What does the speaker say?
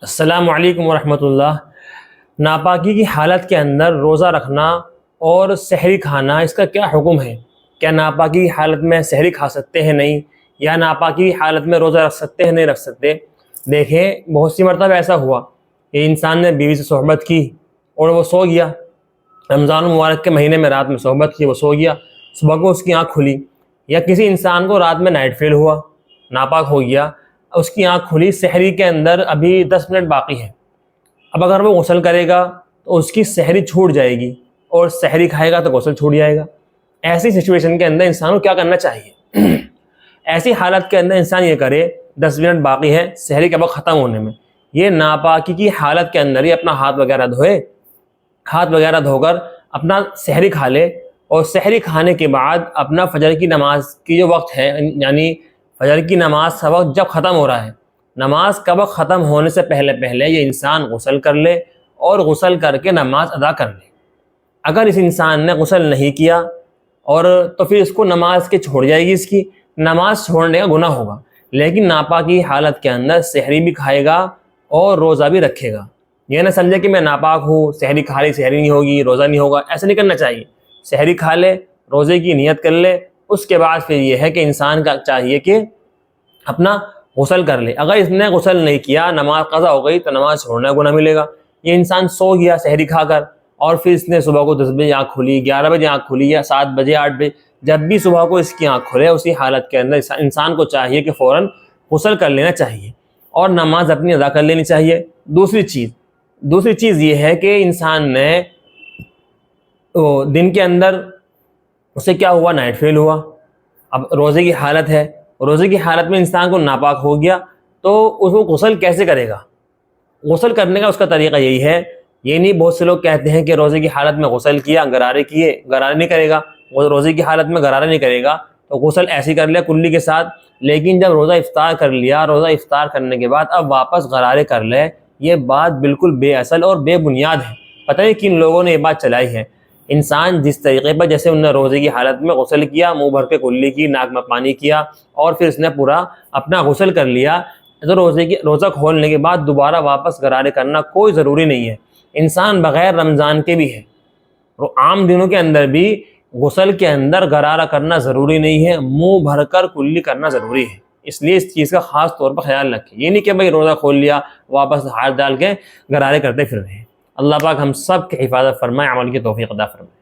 السلام علیکم ورحمۃ اللہ۔ ناپاکی کی حالت کے اندر روزہ رکھنا اور سحری کھانا، اس کا کیا حکم ہے؟ کیا ناپاکی کی حالت میں سحری کھا سکتے ہیں نہیں، یا ناپاکی کی حالت میں روزہ رکھ سکتے ہیں نہیں رکھ سکتے؟ دیکھیں، بہت سی مرتبہ ایسا ہوا کہ انسان نے بیوی سے صحبت کی اور وہ سو گیا، رمضان المبارک کے مہینے میں رات میں صحبت کی، وہ سو گیا، صبح کو اس کی آنکھ کھلی، یا کسی انسان کو رات میں نائٹ فیل ہوا، ناپاک ہو گیا، اس کی آنکھ کھلی، سحری کے اندر ابھی 10 منٹ باقی ہے۔ اب اگر وہ غسل کرے گا تو اس کی سحری چھوٹ جائے گی، اور سحری کھائے گا تو غسل چھوٹ جائے گا۔ ایسی سچویشن کے اندر انسان کو کیا کرنا چاہیے؟ ایسی حالت کے اندر انسان یہ کرے، 10 منٹ باقی ہے سحری کا وقت ختم ہونے میں، یہ ناپاکی کی حالت کے اندر ہی اپنا ہاتھ وغیرہ دھوئے، ہاتھ وغیرہ دھو کر اپنا سحری کھا لے، اور سحری کھانے کے بعد اپنا فجر کی نماز کی جو وقت ہے، یعنی فجر کی نماز کا وقت جب ختم ہو رہا ہے، نماز کا وقت ختم ہونے سے پہلے یہ انسان غسل کر لے، اور غسل کر کے نماز ادا کر لے۔ اگر اس انسان نے غسل نہیں کیا اور تو پھر اس کو نماز کے چھوڑ جائے گی، اس کی نماز چھوڑنے کا گناہ ہوگا، لیکن ناپاکی حالت کے اندر سحری بھی کھائے گا اور روزہ بھی رکھے گا۔ یہ نہ سمجھے کہ میں ناپاک ہوں، سحری کھا لی سحری نہیں ہوگی، روزہ نہیں ہوگا، ایسا نہیں کرنا چاہیے۔ سحری کھا لے، روزے کی نیت کر لے، اس کے بعد پھر یہ ہے کہ انسان کا چاہیے کہ اپنا غسل کر لے۔ اگر اس نے غسل نہیں کیا، نماز قضا ہو گئی، تو نماز چھوڑنے کا گناہ ملے گا۔ یہ انسان سو گیا سحری کھا کر، اور پھر اس نے صبح کو 10 بجے آنکھ کھلی، 11 بجے آنکھ کھلی، یا 7 بجے 8 بجے، جب بھی صبح کو اس کی آنکھ کھلے، اسی حالت کے اندر انسان کو چاہیے کہ فوراً غسل کر لینا چاہیے اور نماز اپنی ادا کر لینی چاہیے۔ دوسری چیز یہ ہے کہ انسان نے دن کے اندر اسے کیا ہوا، نائٹ فیل ہوا، اب روزے کی حالت ہے، روزے کی حالت میں انسان کو ناپاک ہو گیا، تو اس کو غسل کیسے کرے گا؟ غسل کرنے کا اس کا طریقہ یہی ہے، یہ نہیں بہت سے لوگ کہتے ہیں کہ روزے کی حالت میں غسل کیا، غرارے کیے، غرارے نہیں کرے گا، وہ روزے کی حالت میں غرارے نہیں کرے گا، تو غسل ایسے کر لیا کلی کے ساتھ، لیکن جب روزہ افطار کر لیا، روزہ افطار کرنے کے بعد اب واپس غرارے کر لے، یہ بات بالکل بے اصل اور بے بنیاد ہے۔ پتہ نہیں کن لوگوں نے یہ بات چلائی ہے۔ انسان جس طریقے پر، جیسے انہوں نے روزے کی حالت میں غسل کیا، منہ بھر کے کلی کی، ناک میں پانی کیا، اور پھر اس نے پورا اپنا غسل کر لیا، تو روزہ کھولنے کے بعد دوبارہ واپس غرارے کرنا کوئی ضروری نہیں ہے۔ انسان بغیر رمضان کے بھی ہے، عام دنوں کے اندر بھی غسل کے اندر غرارہ کرنا ضروری نہیں ہے، منہ بھر کر کلی کرنا ضروری ہے۔ اس لیے اس چیز کا خاص طور پر خیال رکھیں، یہ نہیں کہ بھائی روزہ کھول لیا واپس ہاتھ ڈال کے غرارے کرتے پھر رہے ہیں۔ اللہ پاک ہم سب کی حفاظت فرمائے، عمل کی توفیق عطا فرمائے۔